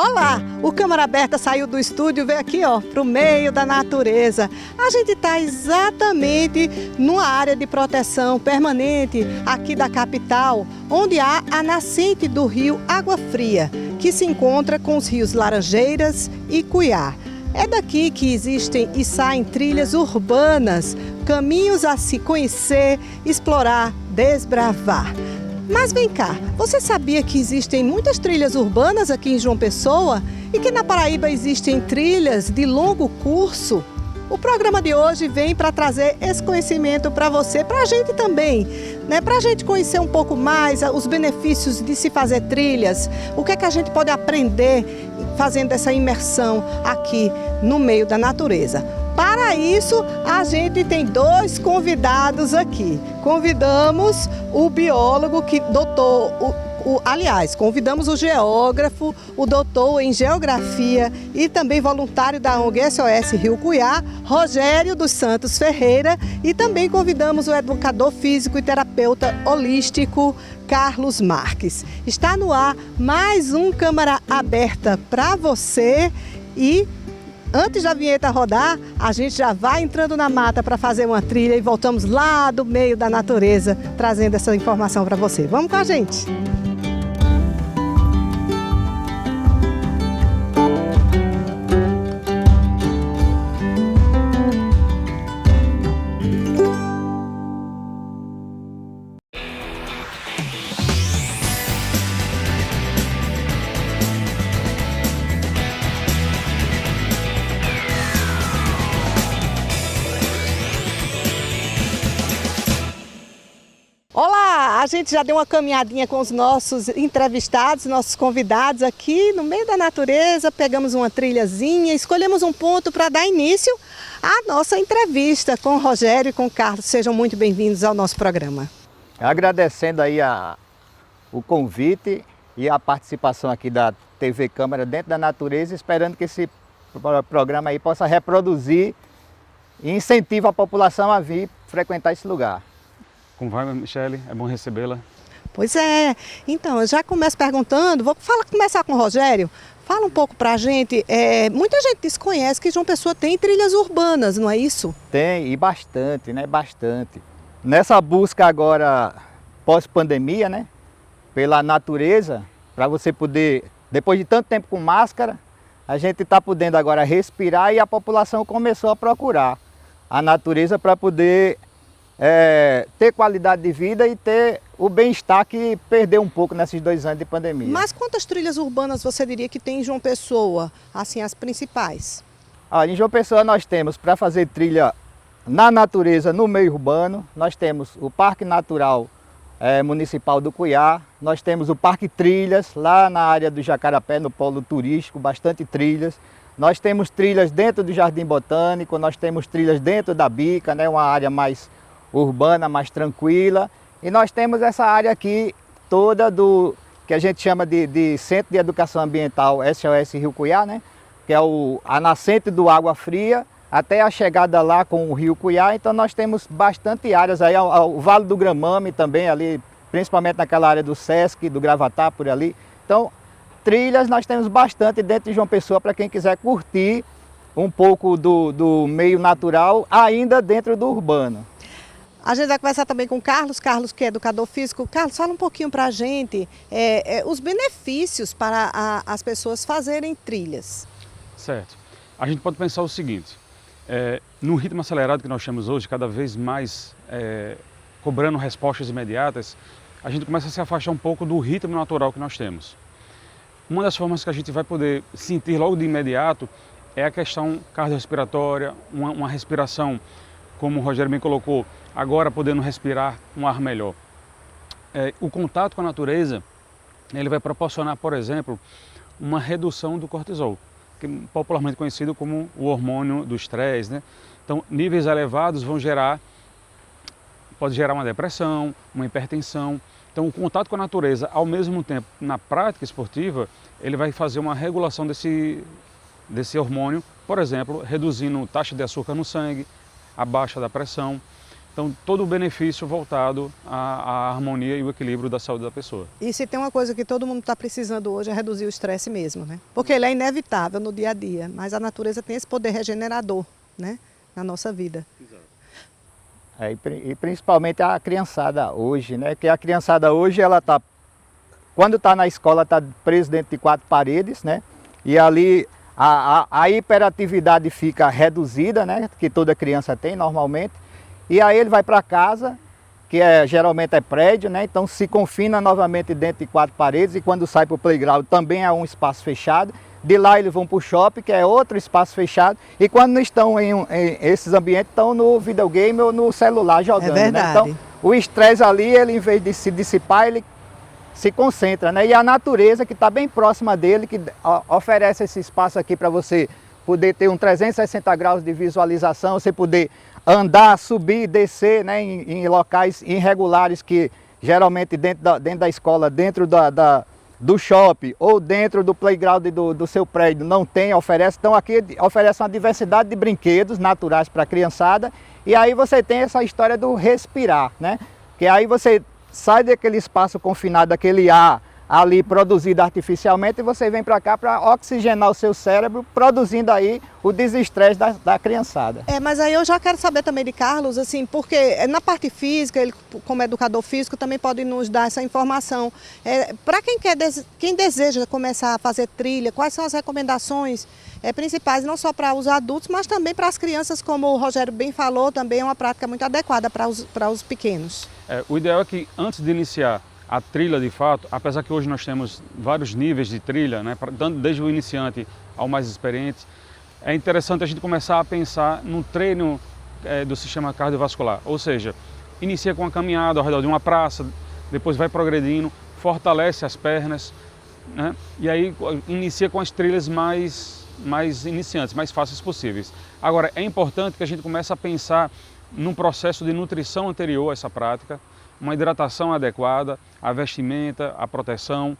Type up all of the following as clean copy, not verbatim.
Olá, o Câmara Aberta saiu do estúdio e veio aqui, para o meio da natureza. A gente está exatamente numa área de proteção permanente aqui da capital, onde há a nascente do rio Água Fria, que se encontra com os rios Laranjeiras e Cuiá. É daqui que existem e saem trilhas urbanas, caminhos a se conhecer, explorar, desbravar. Mas vem cá, você sabia que existem muitas trilhas urbanas aqui em João Pessoa e que na Paraíba existem trilhas de longo curso? O programa de hoje vem para trazer esse conhecimento para você, para a gente também, né? Para a gente conhecer um pouco mais os benefícios de se fazer trilhas, o que é que a gente pode aprender fazendo essa imersão aqui no meio da natureza. Para isso, a gente tem dois convidados aqui. Convidamos o biólogo, convidamos o geógrafo, o doutor em geografia e também voluntário da ONG SOS Rio Cuiá, Rogério dos Santos Ferreira, e também convidamos o educador físico e terapeuta holístico, Carlos Marques. Está no ar mais um Câmara Aberta para você e antes da vinheta rodar, a gente já vai entrando na mata para fazer uma trilha e voltamos lá do meio da natureza, trazendo essa informação para você. Vamos com a gente! Olá, a gente já deu uma caminhadinha com os nossos entrevistados, nossos convidados aqui no meio da natureza, pegamos uma trilhazinha, escolhemos um ponto para dar início à nossa entrevista com o Rogério e com o Carlos. Sejam muito bem-vindos ao nosso programa. Agradecendo aí o convite e a participação aqui da TV Câmara dentro da natureza, esperando que esse programa aí possa reproduzir e incentivar a população a vir frequentar esse lugar. Como vai, Michele? É bom recebê-la. Pois é. Então, eu já começo perguntando, começar com o Rogério. Fala um pouco pra gente. Muita gente desconhece que João Pessoa tem trilhas urbanas, não é isso? Tem, e bastante, né? Bastante. Nessa busca agora, pós-pandemia, né? Pela natureza, para você poder, depois de tanto tempo com máscara, a gente está podendo agora respirar e a população começou a procurar a natureza para poder ter qualidade de vida e ter o bem-estar que perdeu um pouco nesses 2 anos de pandemia. Mas quantas trilhas urbanas você diria que tem em João Pessoa, assim, as principais? Em João Pessoa nós temos, para fazer trilha na natureza, no meio urbano, nós temos o Parque Natural Municipal do Cuiá, nós temos o Parque Trilhas, lá na área do Jacarapé, no polo turístico, bastante trilhas. Nós temos trilhas dentro do Jardim Botânico, nós temos trilhas dentro da Bica, né, uma área mais urbana, mais tranquila, e nós temos essa área aqui toda que a gente chama de Centro de Educação Ambiental SOS Rio Cuiá, né? Que é a nascente do Água Fria até a chegada lá com o Rio Cuiá. Então nós temos bastante áreas aí, o Vale do Gramame também ali, principalmente naquela área do Sesc, do Gravatá, por ali. Então trilhas nós temos bastante dentro de João Pessoa para quem quiser curtir um pouco do meio natural ainda dentro do urbano. A gente vai conversar também com o Carlos, que é educador físico. Carlos, fala um pouquinho para a gente os benefícios para as pessoas fazerem trilhas. Certo. A gente pode pensar o seguinte, no ritmo acelerado que nós temos hoje, cada vez mais cobrando respostas imediatas, a gente começa a se afastar um pouco do ritmo natural que nós temos. Uma das formas que a gente vai poder sentir logo de imediato é a questão cardiorrespiratória, uma respiração, como o Rogério bem colocou, agora podendo respirar um ar melhor. O contato com a natureza, ele vai proporcionar, por exemplo, uma redução do cortisol, que é popularmente conhecido como o hormônio do estresse, né? Então, níveis elevados pode gerar uma depressão, uma hipertensão. Então, o contato com a natureza, ao mesmo tempo, na prática esportiva, ele vai fazer uma regulação desse hormônio, por exemplo, reduzindo a taxa de açúcar no sangue, a baixa da pressão. Então, todo o benefício voltado à harmonia e o equilíbrio da saúde da pessoa. E se tem uma coisa que todo mundo está precisando hoje é reduzir o estresse mesmo, né? Porque ele é inevitável no dia a dia, mas a natureza tem esse poder regenerador, né, na nossa vida. E principalmente a criançada hoje, né? Que a criançada hoje, ela tá, quando está na escola, está presa dentro de 4 paredes, né? E ali a hiperatividade fica reduzida, né? Que toda criança tem normalmente. E aí ele vai para casa, que geralmente é prédio, né? Então se confina novamente dentro de 4 paredes e quando sai para o playground também é um espaço fechado. De lá eles vão para o shopping, que é outro espaço fechado. E quando não estão em esses ambientes, estão no videogame ou no celular jogando. É verdade. Né? Então o estresse ali, ele, em vez de se dissipar, ele se concentra, né? E a natureza que está bem próxima dele, que oferece esse espaço aqui para você poder ter um 360 graus de visualização, você poder andar, subir, descer, né, em locais irregulares que geralmente dentro da escola, dentro do shopping ou dentro do playground do seu prédio não tem, oferece. Então aqui oferece uma diversidade de brinquedos naturais para a criançada e aí você tem essa história do respirar, né? Que aí você sai daquele espaço confinado, daquele ar ali produzido artificialmente e você vem para cá para oxigenar o seu cérebro, produzindo aí o desestresse da criançada. Mas aí eu já quero saber também de Carlos, assim, porque na parte física, ele como educador físico também pode nos dar essa informação. Para quem deseja começar a fazer trilha, quais são as recomendações principais, não só para os adultos, mas também para as crianças, como o Rogério bem falou, também é uma prática muito adequada para os pequenos. O ideal é que antes de iniciar a trilha, de fato, apesar que hoje nós temos vários níveis de trilha, né, desde o iniciante ao mais experiente, é interessante a gente começar a pensar no treino do sistema cardiovascular. Ou seja, inicia com uma caminhada ao redor de uma praça, depois vai progredindo, fortalece as pernas, né, e aí inicia com as trilhas mais iniciantes, mais fáceis possíveis. Agora, é importante que a gente comece a pensar num processo de nutrição anterior a essa prática, uma hidratação adequada, a vestimenta, a proteção,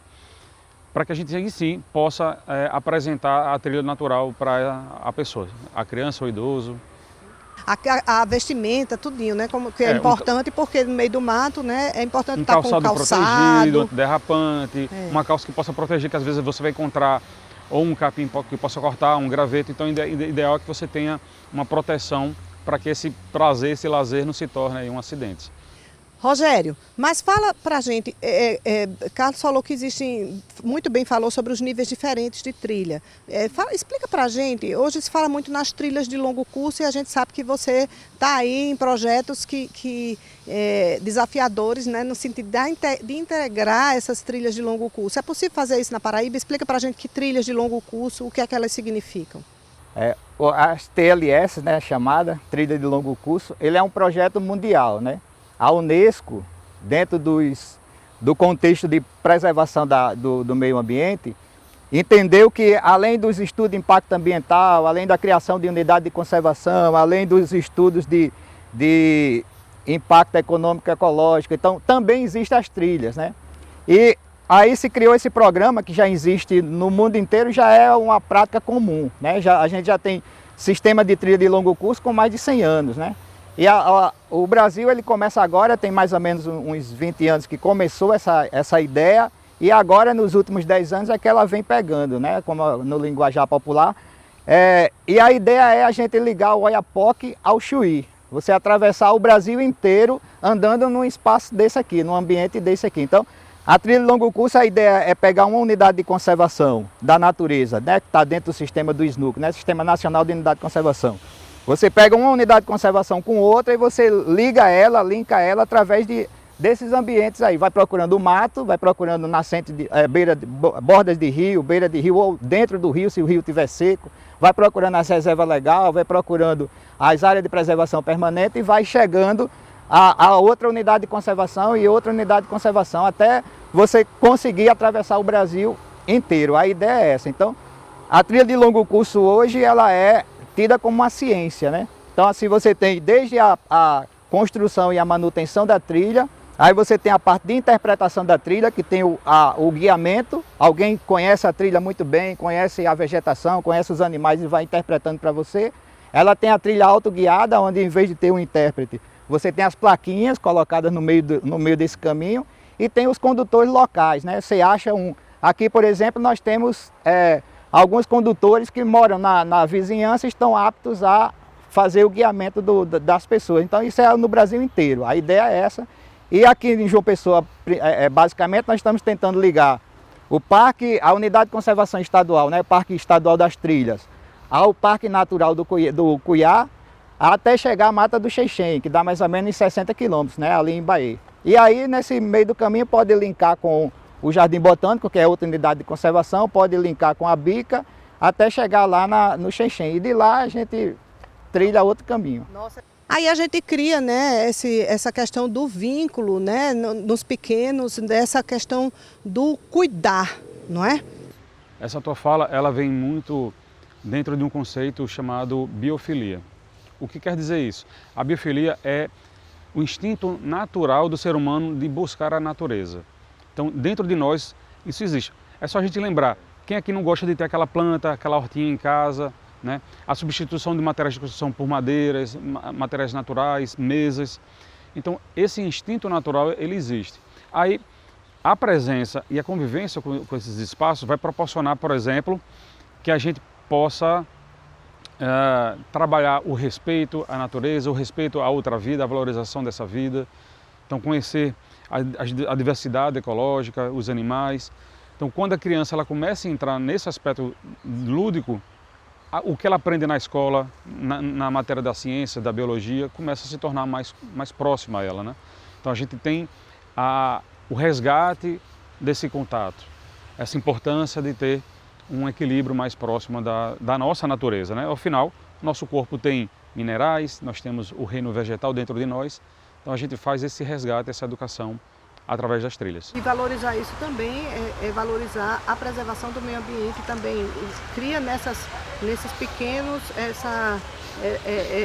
para que a gente, sim, possa apresentar a trilha natural para a pessoa, a criança ou idoso. A vestimenta, tudinho, né? Como que é importante, porque no meio do mato, né? É importante estar com um calçado protegido, antiderrapante, uma calça que possa proteger, que às vezes você vai encontrar ou um capim que possa cortar, um graveto. Então, o ideal é que você tenha uma proteção para que esse prazer, esse lazer não se torne aí um acidente. Rogério, mas fala pra gente, Carlos falou que existem, muito bem falou sobre os níveis diferentes de trilha. Explica pra gente, hoje se fala muito nas trilhas de longo curso e a gente sabe que você está aí em projetos desafiadores, né, no sentido de integrar essas trilhas de longo curso. É possível fazer isso na Paraíba? Explica pra gente que trilhas de longo curso, o que é que elas significam. As TLS, né, chamada Trilha de Longo Curso, ele é um projeto mundial, né? A Unesco, dentro do contexto de preservação do meio ambiente, entendeu que além dos estudos de impacto ambiental, além da criação de unidade de conservação, além dos estudos de impacto econômico e ecológico, então também existem as trilhas, né? E aí se criou esse programa que já existe no mundo inteiro, já é uma prática comum, né? A gente já tem sistema de trilha de longo curso com mais de 100 anos, né? E o Brasil, ele começa agora, tem mais ou menos uns 20 anos que começou essa ideia, e agora nos últimos 10 anos é que ela vem pegando, né, como no linguajar popular. E a ideia é a gente ligar o Oiapoque ao Chuí, você atravessar o Brasil inteiro andando num espaço desse aqui, num ambiente desse aqui. Então, a trilha de longo curso, a ideia é pegar uma unidade de conservação da natureza, né, que está dentro do sistema do SNUC, né, Sistema Nacional de Unidade de Conservação. Você pega uma unidade de conservação com outra e você linka ela através desses ambientes aí. Vai procurando o mato, vai procurando nascente, bordas de rio, beira de rio ou dentro do rio, se o rio estiver seco. Vai procurando as reservas legais, vai procurando as áreas de preservação permanente e vai chegando a outra unidade de conservação e outra unidade de conservação até você conseguir atravessar o Brasil inteiro. A ideia é essa. Então, a trilha de longo curso hoje, ela é tida como uma ciência, né? Então assim você tem desde a construção e a manutenção da trilha, aí você tem a parte de interpretação da trilha, que tem o guiamento, alguém conhece a trilha muito bem, conhece a vegetação, conhece os animais e vai interpretando para você. Ela tem a trilha autoguiada, onde em vez de ter um intérprete, Você tem as plaquinhas colocadas no meio desse caminho e tem os condutores locais, né? Você acha aqui, por exemplo, nós temos alguns condutores que moram na vizinhança e estão aptos a fazer o guiamento das pessoas. Então isso é no Brasil inteiro, a ideia é essa. E aqui em João Pessoa, basicamente, nós estamos tentando ligar o parque, a unidade de conservação estadual, né, o Parque Estadual das Trilhas, ao Parque Natural do Cuiá, até chegar à Mata do Xexém, que dá mais ou menos 60 quilômetros, né, ali em Bahia. E aí, nesse meio do caminho, pode linkar com o Jardim Botânico, que é outra unidade de conservação, pode linkar com a Bica, até chegar lá no Xexém. E de lá a gente trilha outro caminho. Nossa. Aí a gente cria, né, essa questão do vínculo, né, nos pequenos, dessa questão do cuidar, não é? Essa tua fala, ela vem muito dentro de um conceito chamado biofilia. O que quer dizer isso? A biofilia é o instinto natural do ser humano de buscar a natureza. Então, dentro de nós, isso existe. É só a gente lembrar, quem aqui não gosta de ter aquela planta, aquela hortinha em casa, né? A substituição de materiais de construção por madeiras, materiais naturais, mesas. Então, esse instinto natural, ele existe. Aí, a presença e a convivência com esses espaços vai proporcionar, por exemplo, que a gente possa trabalhar o respeito à natureza, o respeito à outra vida, a valorização dessa vida. Então, conhecer a diversidade ecológica, os animais. Então, quando a criança ela começa a entrar nesse aspecto lúdico, o que ela aprende na escola, na matéria da ciência, da biologia, começa a se tornar mais próxima a ela, né? Então a gente tem o resgate desse contato, essa importância de ter um equilíbrio mais próximo da nossa natureza, né? Ao final, nosso corpo tem minerais, nós temos o reino vegetal dentro de nós, então a gente faz esse resgate, essa educação através das trilhas. E valorizar isso também é valorizar a preservação do meio ambiente também. Cria nesses pequenos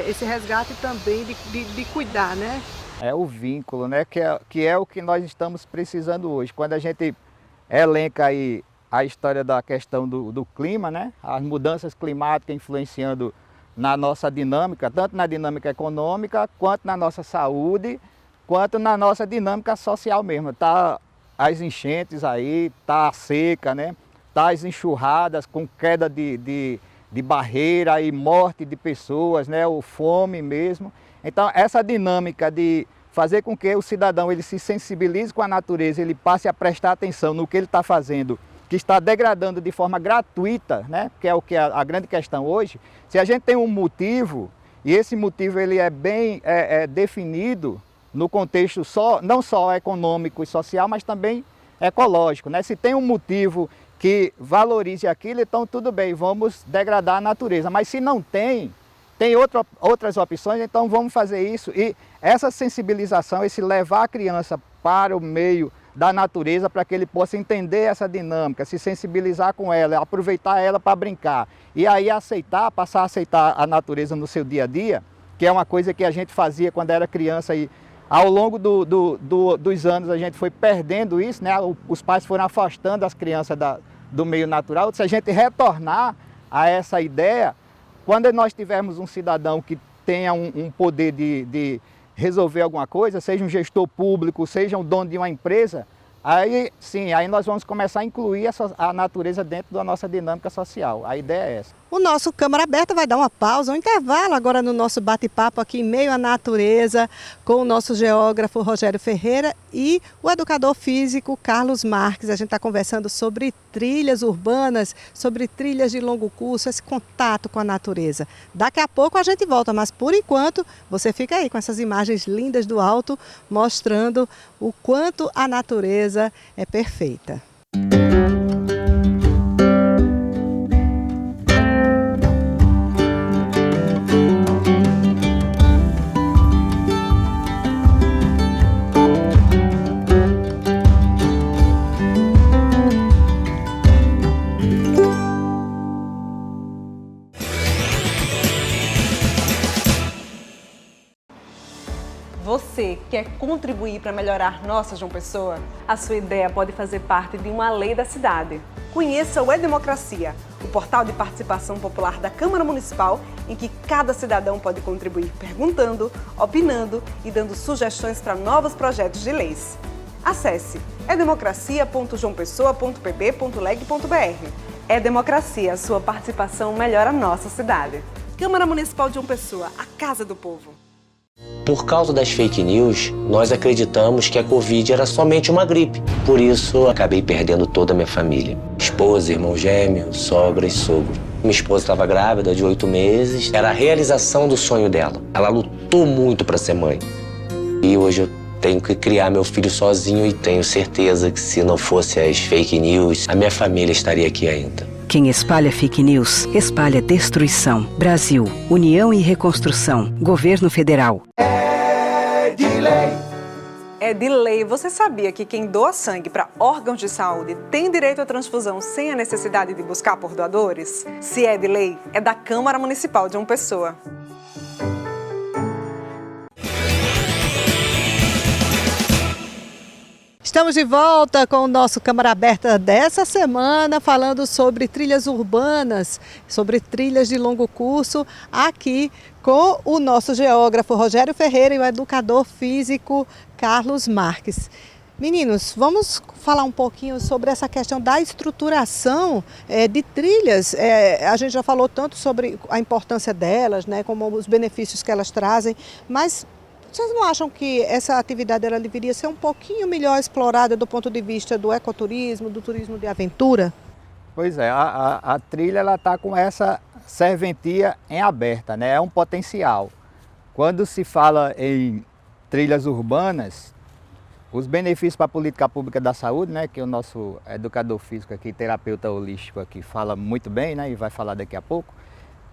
esse resgate também de cuidar, né? É o vínculo, né? Que é o que nós estamos precisando hoje. Quando a gente elenca aí a história da questão do clima, né? As mudanças climáticas influenciando na nossa dinâmica, tanto na dinâmica econômica, quanto na nossa saúde, quanto na nossa dinâmica social mesmo. Tá as enchentes aí, tá a seca, né? Tá as enxurradas com queda de barreira e morte de pessoas, né? O fome mesmo. Então essa dinâmica de fazer com que o cidadão ele se sensibilize com a natureza, ele passe a prestar atenção no que ele está fazendo, que está degradando de forma gratuita, né? Que é o que é a grande questão hoje. Se a gente tem um motivo, e esse motivo ele é bem definido, no contexto não só econômico e social, mas também ecológico, né? Se tem um motivo que valorize aquilo, então tudo bem, vamos degradar a natureza. Mas se não tem outras opções, então vamos fazer isso. E essa sensibilização, esse levar a criança para o meio da natureza para que ele possa entender essa dinâmica, se sensibilizar com ela, aproveitar ela para brincar. E aí passar a aceitar a natureza no seu dia a dia, que é uma coisa que a gente fazia quando era criança e ao longo dos anos a gente foi perdendo isso, né? Os pais foram afastando as crianças do meio natural. Se a gente retornar a essa ideia, quando nós tivermos um cidadão que tenha um poder de resolver alguma coisa, seja um gestor público, seja um dono de uma empresa, aí sim, aí nós vamos começar a incluir a natureza dentro da nossa dinâmica social. A ideia é essa. O nosso Câmara Aberta vai dar uma pausa, um intervalo agora no nosso bate-papo aqui em meio à natureza com o nosso geógrafo Rogério Ferreira e o educador físico Carlos Marques. A gente está conversando sobre trilhas urbanas, sobre trilhas de longo curso, esse contato com a natureza. Daqui a pouco a gente volta, mas por enquanto você fica aí com essas imagens lindas do alto, mostrando o quanto a natureza é perfeita. Você quer contribuir para melhorar nossa João Pessoa? A sua ideia pode fazer parte de uma lei da cidade. Conheça o E-Democracia, o portal de participação popular da Câmara Municipal, em que cada cidadão pode contribuir perguntando, opinando e dando sugestões para novos projetos de leis. Acesse edemocracia.joaopessoa.pb.leg.br. E-Democracia, sua participação melhora a nossa cidade. Câmara Municipal de João Pessoa, a casa do povo. Por causa das fake news, nós acreditamos que a Covid era somente uma gripe. Por isso, acabei perdendo toda a minha família. Esposa, irmão gêmeo, sogra e sogro. Minha esposa estava grávida de 8 meses. Era a realização do sonho dela. Ela lutou muito para ser mãe. E hoje eu tenho que criar meu filho sozinho e tenho certeza que se não fosse as fake news, a minha família estaria aqui ainda. Quem espalha fake news, espalha destruição. Brasil, União e Reconstrução, Governo Federal. É de lei. Você sabia que quem doa sangue para órgãos de saúde tem direito à transfusão sem a necessidade de buscar por doadores? Se é de lei, é da Câmara Municipal de João Pessoa. Estamos de volta com o nosso Câmara Aberta dessa semana, falando sobre trilhas urbanas, sobre trilhas de longo curso, aqui com o nosso geógrafo Rogério Ferreira e o educador físico Carlos Marques. Meninos, vamos falar um pouquinho sobre essa questão da estruturação de trilhas. A gente já falou tanto sobre a importância delas, né, como os benefícios que elas trazem, mas vocês não acham que essa atividade ela deveria ser um pouquinho melhor explorada do ponto de vista do ecoturismo, do turismo de aventura? Pois é, a trilha está com essa serventia em aberta, né? É um potencial. Quando se fala em trilhas urbanas, os benefícios para a política pública da saúde, né, que o nosso educador físico aqui, terapeuta holístico aqui, fala muito bem, né, e vai falar daqui a pouco,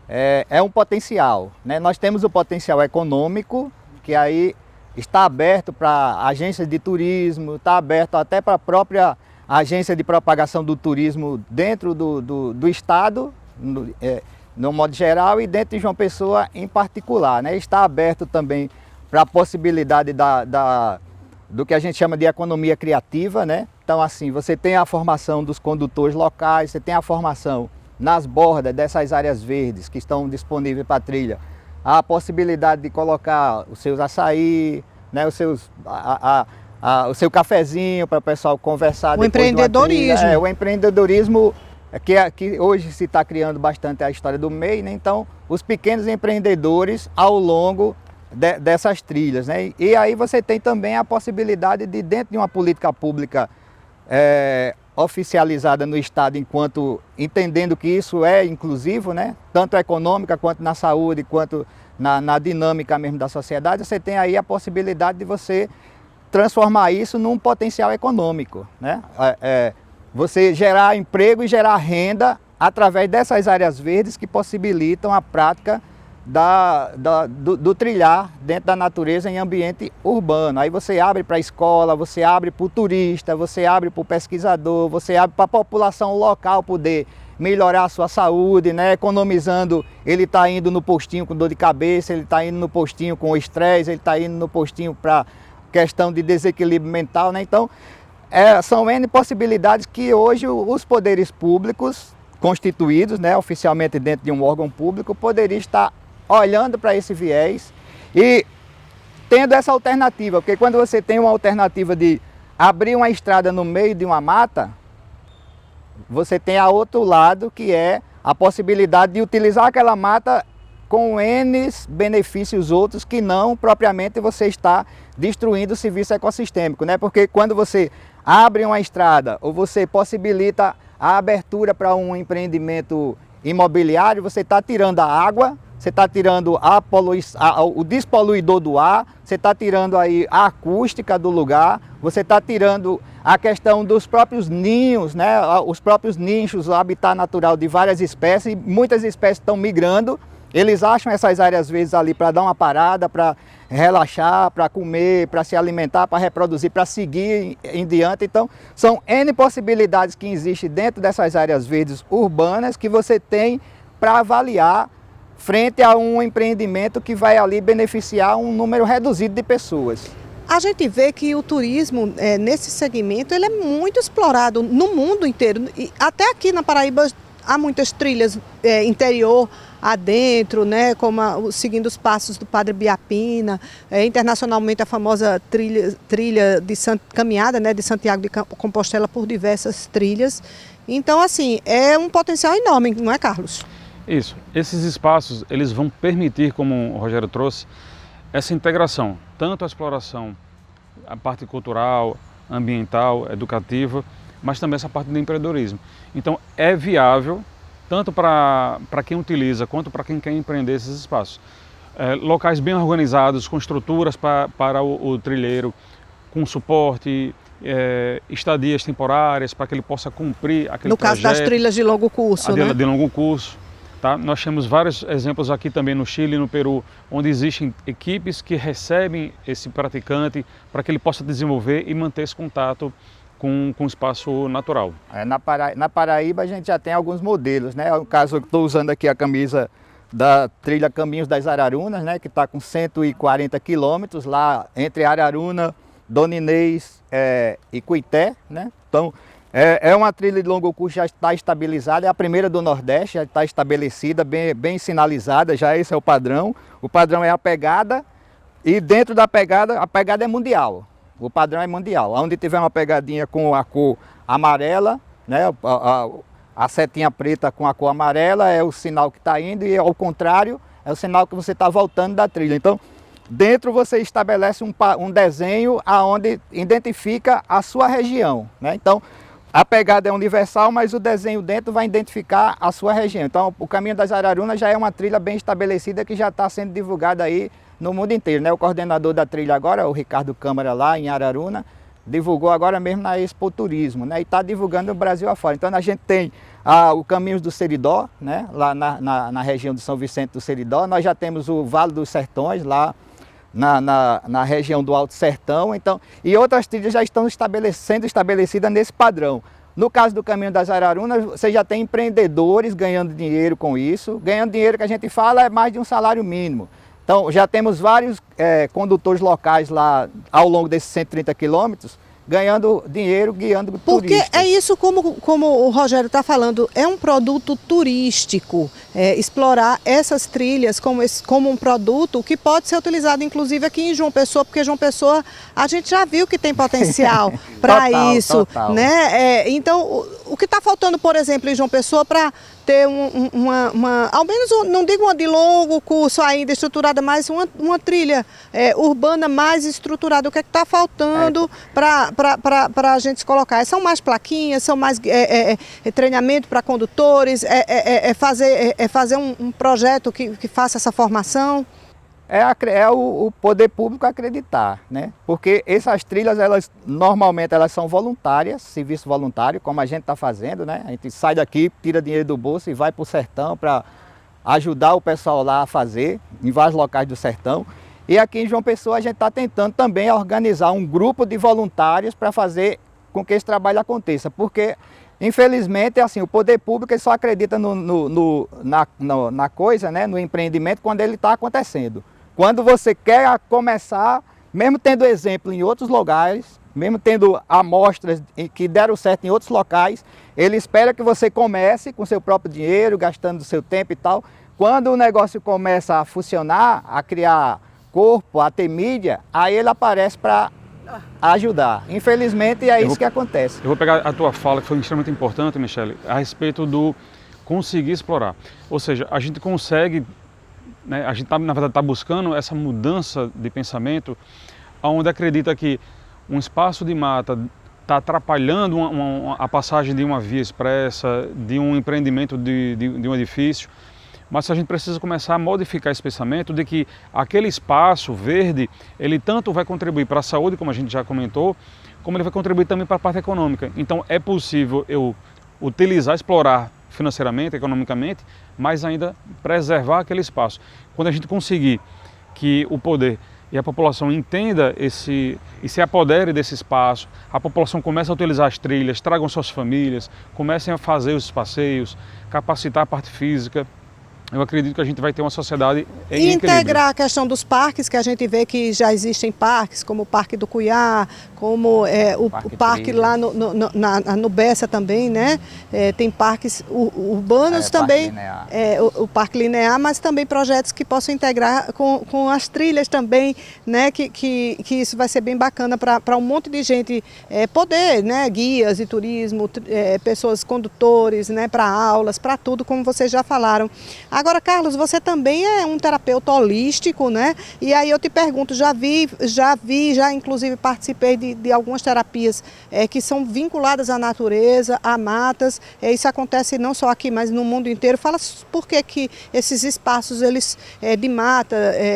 é um potencial, né? Nós temos o potencial econômico, que aí está aberto para agências de turismo, está aberto até para a própria agência de propagação do turismo dentro do estado, no modo geral, e dentro de João Pessoa em particular, né? Está aberto também para a possibilidade do que a gente chama de economia criativa, né? Então, assim, você tem a formação dos condutores locais, você tem a formação nas bordas dessas áreas verdes que estão disponíveis para a trilha, a possibilidade de colocar os seus açaí, né, o seu cafezinho para o pessoal conversar. O empreendedorismo. O empreendedorismo que hoje se está criando bastante a história do MEI, né? Então, os pequenos empreendedores ao longo dessas trilhas, né? E aí você tem também a possibilidade de, dentro de uma política pública oficializada no Estado, enquanto entendendo que isso é inclusivo, né? Tanto econômica quanto na saúde, quanto na dinâmica mesmo da sociedade, você tem aí a possibilidade de você transformar isso num potencial econômico, né? Você gerar emprego e gerar renda através dessas áreas verdes que possibilitam a prática do trilhar dentro da natureza em ambiente urbano. Aí você abre para a escola, você abre para o turista, você abre para o pesquisador, você abre para a população local poder melhorar a sua saúde, né? Economizando, ele está indo no postinho com dor de cabeça, ele está indo no postinho com estresse, ele está indo no postinho para questão de desequilíbrio mental, né? Então, são N possibilidades que hoje os poderes públicos constituídos, né, oficialmente dentro de um órgão público, poderiam estar olhando para esse viés e tendo essa alternativa, porque quando você tem uma alternativa de abrir uma estrada no meio de uma mata, você tem a outro lado, que é a possibilidade de utilizar aquela mata com N benefícios outros que não propriamente você está destruindo o serviço ecossistêmico, né? Porque quando você abre uma estrada ou você possibilita a abertura para um empreendimento imobiliário, você está tirando a água, você está tirando o despoluidor do ar, você está tirando aí a acústica do lugar, você está tirando a questão dos próprios ninhos, né? Os próprios nichos, o habitat natural de várias espécies, muitas espécies estão migrando, eles acham essas áreas verdes ali para dar uma parada, para relaxar, para comer, para se alimentar, para reproduzir, para seguir em diante. Então, são N possibilidades que existem dentro dessas áreas verdes urbanas que você tem para avaliar frente a um empreendimento que vai ali beneficiar um número reduzido de pessoas. A gente vê que o turismo nesse segmento ele é muito explorado no mundo inteiro. E até aqui na Paraíba há muitas trilhas interior adentro, né, como seguindo os passos do Padre Biapina, internacionalmente a famosa trilha de caminhada, né, de Santiago de Compostela por diversas trilhas. Então, assim, é um potencial enorme, não é, Carlos? Isso. Esses espaços, eles vão permitir, como o Rogério trouxe, essa integração, tanto a exploração, a parte cultural, ambiental, educativa, mas também essa parte do empreendedorismo. Então, é viável, tanto para quem utiliza, quanto para quem quer empreender esses espaços. Locais bem organizados, com estruturas para o trilheiro, com suporte, estadias temporárias para que ele possa cumprir aquele trajeto. No caso das trilhas de longo curso, né? De longo curso. Tá? Nós temos vários exemplos aqui também no Chile e no Peru, onde existem equipes que recebem esse praticante para que ele possa desenvolver e manter esse contato com o espaço natural. Na Paraíba a gente já tem alguns modelos, né? No caso, eu estou usando aqui a camisa da trilha Caminhos das Ararunas, né? Que está com 140 quilômetros lá entre Araruna, Dona Inês e Cuité, né? Então, é uma trilha de longo curso, já está estabilizada, é a primeira do Nordeste, já está estabelecida, bem sinalizada, já esse é o padrão. O padrão é a pegada e dentro da pegada, a pegada é mundial. O padrão é mundial. Onde tiver uma pegadinha com a cor amarela, né, a setinha preta com a cor amarela é o sinal que está indo e ao contrário é o sinal que você está voltando da trilha. Então, dentro você estabelece um desenho aonde identifica a sua região, né? Então, a pegada é universal, mas o desenho dentro vai identificar a sua região. Então, o Caminho das Ararunas já é uma trilha bem estabelecida que já está sendo divulgada aí no mundo inteiro, né? O coordenador da trilha agora, o Ricardo Câmara, lá em Araruna, divulgou agora mesmo na Expo Turismo, né? E está divulgando o Brasil afora. Então, a gente tem o Caminhos do Seridó, né? Lá na região de São Vicente do Seridó. Nós já temos o Vale dos Sertões, lá na região do Alto Sertão, então, e outras trilhas já estão sendo estabelecidas nesse padrão. No caso do Caminho das Ararunas, você já tem empreendedores ganhando dinheiro com isso. Ganhando dinheiro que a gente fala é mais de um salário mínimo. Então, já temos vários condutores locais lá ao longo desses 130 quilômetros ganhando dinheiro, guiando turistas. Porque é isso como o Rogério está falando, é um produto turístico, explorar essas trilhas como um produto que pode ser utilizado inclusive aqui em João Pessoa, porque João Pessoa a gente já viu que tem potencial para isso, total. Né? Então, o que está faltando, por exemplo, em João Pessoa para ter ao menos, não digo uma de longo curso ainda estruturada, mas uma trilha urbana mais estruturada, o que é que está faltando para a gente colocar? São mais plaquinhas, são mais treinamento para condutores, fazer um projeto que faça essa formação? O poder público acreditar, né? Porque essas trilhas, normalmente elas são voluntárias, serviço voluntário, como a gente está fazendo, né? A gente sai daqui, tira dinheiro do bolso e vai para o sertão para ajudar o pessoal lá a fazer, em vários locais do sertão. E aqui em João Pessoa a gente está tentando também organizar um grupo de voluntários para fazer com que esse trabalho aconteça, porque infelizmente assim, o poder público ele só acredita na coisa, né? No empreendimento quando ele está acontecendo. Quando você quer começar, mesmo tendo exemplo em outros lugares, mesmo tendo amostras que deram certo em outros locais, ele espera que você comece com seu próprio dinheiro, gastando o seu tempo e tal. Quando o negócio começa a funcionar, a criar corpo, a ter mídia, aí ele aparece para ajudar. Infelizmente é isso que acontece. Eu vou pegar a tua fala, que foi extremamente importante, Michele, a respeito do conseguir explorar. Ou seja, a gente consegue, né, a gente na verdade está buscando essa mudança de pensamento, onde acredita que um espaço de mata está atrapalhando a passagem de uma via expressa, de um empreendimento de um edifício. Mas a gente precisa começar a modificar esse pensamento de que aquele espaço verde, ele tanto vai contribuir para a saúde, como a gente já comentou, como ele vai contribuir também para a parte econômica. Então é possível eu utilizar, explorar financeiramente, economicamente, mas ainda preservar aquele espaço. Quando a gente conseguir que o poder e a população entenda e se apodere desse espaço, a população comece a utilizar as trilhas, tragam suas famílias, comecem a fazer os passeios, capacitar a parte física, eu acredito que a gente vai ter uma sociedade em E equilíbrio. integrar a questão dos parques, que a gente vê que já existem parques, como o Parque do Cuiá, como o parque Trilhas. lá no Bessa também, né? Tem parques urbanos também, Parque Linear. o Parque Linear, mas também projetos que possam integrar com as trilhas também, né? Que isso vai ser bem bacana para um monte de gente poder, né? Guias de turismo, pessoas condutores, né? Para aulas, para tudo, como vocês já falaram. Agora, Carlos, você também é um terapeuta holístico, né? E aí eu te pergunto, já inclusive participei de algumas terapias que são vinculadas à natureza, a matas. Isso acontece não só aqui, mas no mundo inteiro. Fala por que esses espaços de mata,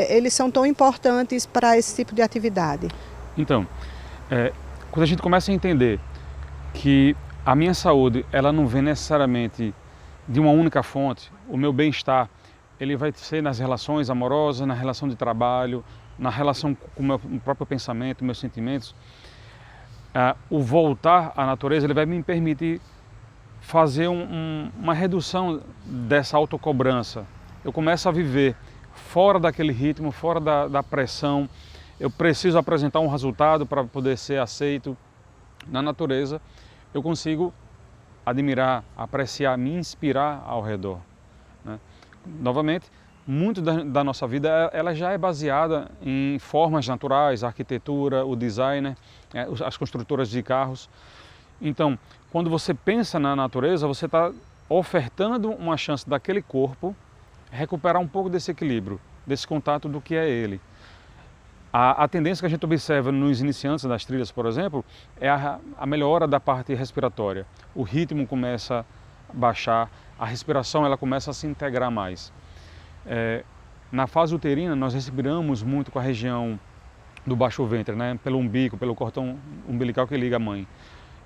eles são tão importantes para esse tipo de atividade. Então, quando a gente começa a entender que a minha saúde, ela não vem necessariamente de uma única fonte, o meu bem-estar, ele vai ser nas relações amorosas, na relação de trabalho, na relação com o meu próprio pensamento, meus sentimentos. O voltar à natureza, ele vai me permitir fazer uma redução dessa autocobrança. Eu começo a viver fora daquele ritmo, fora da pressão. Eu preciso apresentar um resultado para poder ser aceito. Na natureza, eu consigo admirar, apreciar, me inspirar ao redor, né? Novamente, muito da nossa vida ela já é baseada em formas naturais, a arquitetura, o design, as construtoras de carros. Então, quando você pensa na natureza, você está ofertando uma chance daquele corpo recuperar um pouco desse equilíbrio, desse contato do que é ele. A tendência que a gente observa nos iniciantes das trilhas, por exemplo, é a melhora da parte respiratória. O ritmo começa a baixar, a respiração ela começa a se integrar mais. Na fase uterina, nós respiramos muito com a região do baixo ventre, né? Pelo umbigo, pelo cordão umbilical que liga a mãe.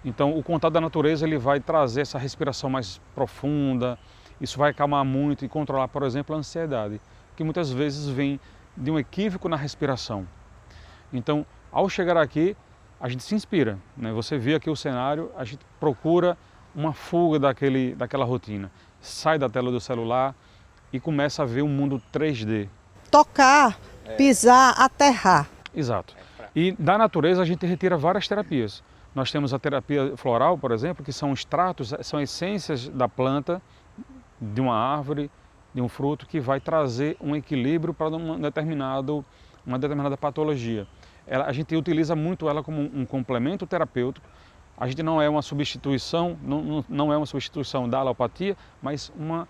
Então, o contato da natureza ele vai trazer essa respiração mais profunda, isso vai acalmar muito e controlar, por exemplo, a ansiedade, que muitas vezes vem de um equívoco na respiração. Então, ao chegar aqui, a gente se inspira, né? Você vê aqui o cenário, a gente procura uma fuga daquela rotina. Sai da tela do celular e começa a ver um mundo 3D. Tocar, pisar, aterrar. Exato. E da natureza a gente retira várias terapias. Nós temos a terapia floral, por exemplo, que são extratos, são essências da planta, de uma árvore, de um fruto, que vai trazer um equilíbrio para uma determinada patologia. A gente utiliza muito ela como um complemento terapêutico. A gente não é uma substituição, não é uma substituição da alopatia, mas uma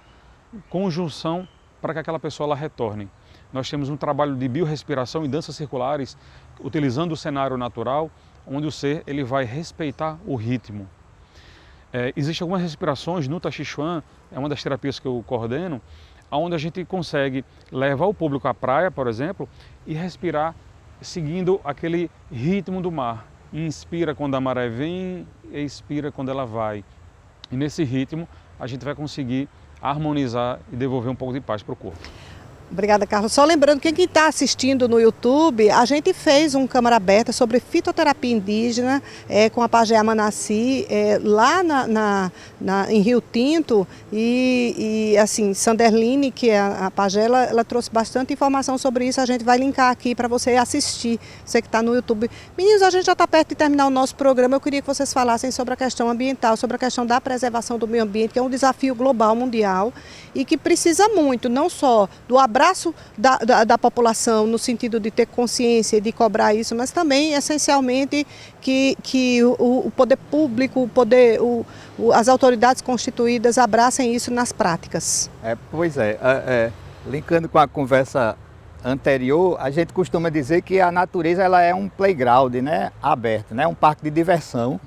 conjunção para que aquela pessoa ela retorne. Nós temos um trabalho de biorrespiração e danças circulares, utilizando o cenário natural, onde o ser ele vai respeitar o ritmo. Existem algumas respirações no Tai Chi Chuan, é uma das terapias que eu coordeno, onde a gente consegue levar o público à praia, por exemplo, e respirar seguindo aquele ritmo do mar. Inspira quando a maré vem e expira quando ela vai. E nesse ritmo a gente vai conseguir harmonizar e devolver um pouco de paz para o corpo. Obrigada, Carlos. Só lembrando, quem está assistindo no YouTube, a gente fez uma câmara aberta sobre fitoterapia indígena com a Pagé Manassi, lá em Rio Tinto, e assim, Sanderline, que é a Pagé, ela trouxe bastante informação sobre isso, a gente vai linkar aqui para você assistir, você que está no YouTube. Meninos, a gente já está perto de terminar o nosso programa, eu queria que vocês falassem sobre a questão ambiental, sobre a questão da preservação do meio ambiente, que é um desafio global, mundial, e que precisa muito, não só do abraço da população, no sentido de ter consciência e de cobrar isso, mas também, essencialmente, que o poder público, as autoridades constituídas abracem isso nas práticas. Pois é, linkando com a conversa anterior, a gente costuma dizer que a natureza ela é um playground, né, aberto, né, um parque de diversão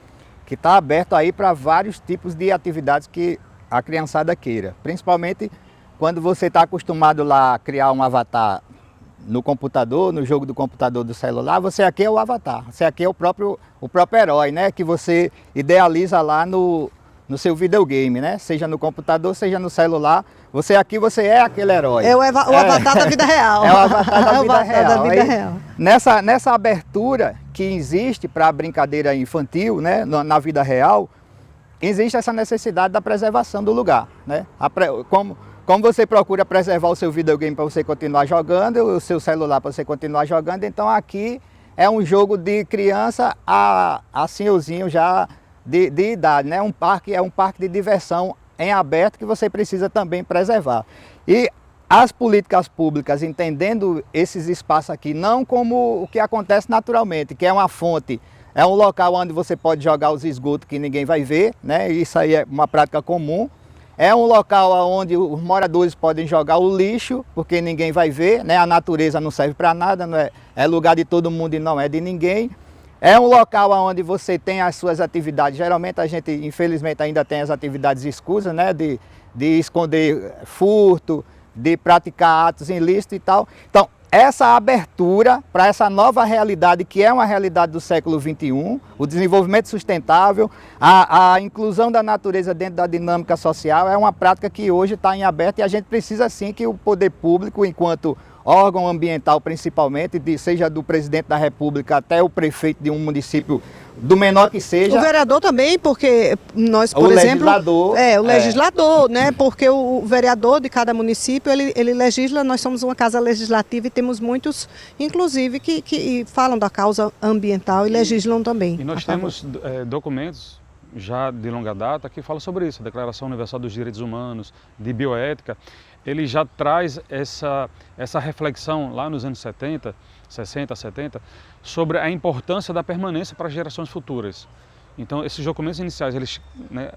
que está aberto aí para vários tipos de atividades que a criançada queira, principalmente quando você está acostumado lá a criar um avatar no computador, no jogo do computador do celular, você aqui é o avatar, você aqui é o próprio herói, né, que você idealiza lá no seu videogame, né, seja no computador, seja no celular, você é aquele herói. É o avatar da vida real. É o avatar da vida real. Da vida real. Nessa abertura que existe para a brincadeira infantil, né, na vida real, existe essa necessidade da preservação do lugar, né? como você procura preservar o seu videogame para você continuar jogando, o seu celular para você continuar jogando, então aqui é um jogo de criança a senhorzinho já de idade, né? É um parque de diversão em aberto que você precisa também preservar. E as políticas públicas, entendendo esses espaços aqui, não como o que acontece naturalmente, que é uma fonte, é um local onde você pode jogar os esgotos que ninguém vai ver, né? Isso aí é uma prática comum. É um local onde os moradores podem jogar o lixo, porque ninguém vai ver, né? A natureza não serve para nada, não é lugar de todo mundo e não é de ninguém. É um local onde você tem as suas atividades. Geralmente a gente, infelizmente, ainda tem as atividades escusas, né? De esconder furto, de praticar atos ilícitos e tal. Então, essa abertura para essa nova realidade, que é uma realidade do século XXI, o desenvolvimento sustentável, a inclusão da natureza dentro da dinâmica social, é uma prática que hoje está em aberto e a gente precisa sim que o poder público, enquanto órgão ambiental principalmente, seja do presidente da República até o prefeito de um município, do menor que seja. O vereador também, porque nós, por exemplo... O legislador, né? Porque o vereador de cada município, ele legisla, nós somos uma casa legislativa e temos muitos, inclusive, que falam da causa ambiental e legislam também. E nós temos documentos já de longa data que falam sobre isso, a Declaração Universal dos Direitos Humanos, de bioética. Ele já traz essa reflexão lá nos anos 60, 70, sobre a importância da permanência para as gerações futuras. Então, esses documentos iniciais, eles, né,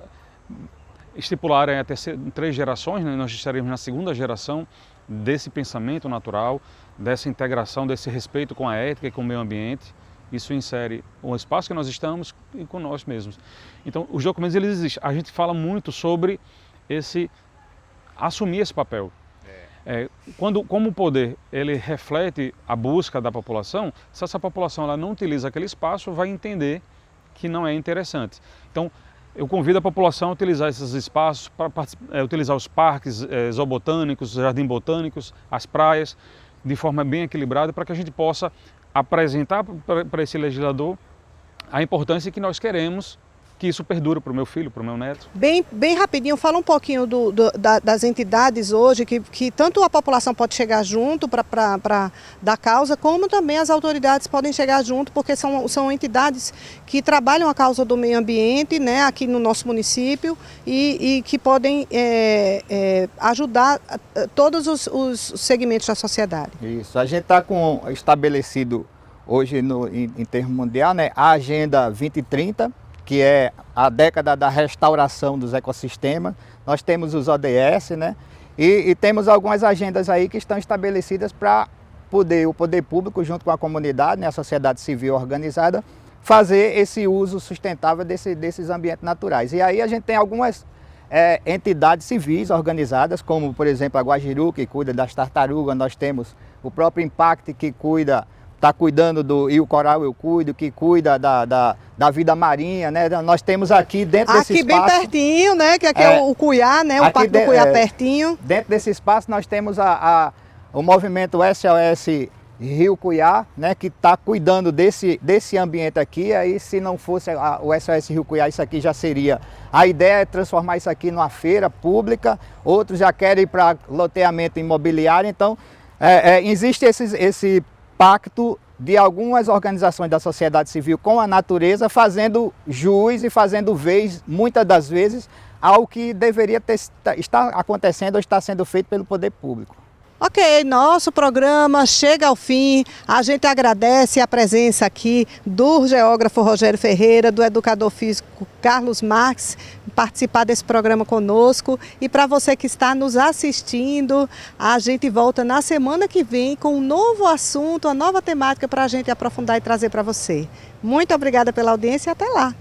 estipularam até 3 gerações, né, nós estaremos na 2ª geração desse pensamento natural, dessa integração, desse respeito com a ética e com o meio ambiente. Isso insere o espaço que nós estamos e com nós mesmos. Então, os documentos, eles existem. A gente fala muito sobre assumir esse papel. Como o poder ele reflete a busca da população, se essa população ela não utiliza aquele espaço, vai entender que não é interessante. Então, eu convido a população a utilizar esses espaços, para utilizar os parques zoobotânicos, jardins botânicos, as praias, de forma bem equilibrada, para que a gente possa apresentar para esse legislador a importância que nós queremos que isso perdure para o meu filho, para o meu neto. Bem rapidinho, fala um pouquinho das entidades hoje, que tanto a população pode chegar junto da causa, como também as autoridades podem chegar junto, porque são entidades que trabalham a causa do meio ambiente, né, aqui no nosso município, e que podem ajudar todos os segmentos da sociedade. Isso, a gente está estabelecido hoje em termo mundial, né, a Agenda 2030, que é a década da restauração dos ecossistemas. Nós temos os ODS, né? E temos algumas agendas aí que estão estabelecidas para o poder público, junto com a comunidade, né, a sociedade civil organizada, fazer esse uso sustentável desses ambientes naturais. E aí a gente tem algumas entidades civis organizadas, como, por exemplo, a Guajiru, que cuida das tartarugas. Nós temos o próprio Impact, que está cuidando e o Coral Eu Cuido, que cuida da vida marinha, né? Nós temos aqui dentro desse espaço... Aqui bem pertinho, né? Que aqui é o Cuiá, né? O Parque do Cuiá pertinho. Dentro desse espaço nós temos o movimento SOS Rio Cuiá, né? Que está cuidando desse ambiente aqui. Aí, se não fosse o SOS Rio Cuiá, isso aqui já seria... A ideia é transformar isso aqui numa feira pública. Outros já querem ir para loteamento imobiliário. Então, existe esse pacto de algumas organizações da sociedade civil com a natureza, fazendo jus e fazendo vez, muitas das vezes, ao que deveria estar acontecendo ou está sendo feito pelo poder público. Ok, nosso programa chega ao fim. A gente agradece a presença aqui do geógrafo Rogério Ferreira, do educador físico Carlos Marques, participar desse programa conosco. E para você que está nos assistindo, a gente volta na semana que vem com um novo assunto, uma nova temática para a gente aprofundar e trazer para você. Muito obrigada pela audiência e até lá!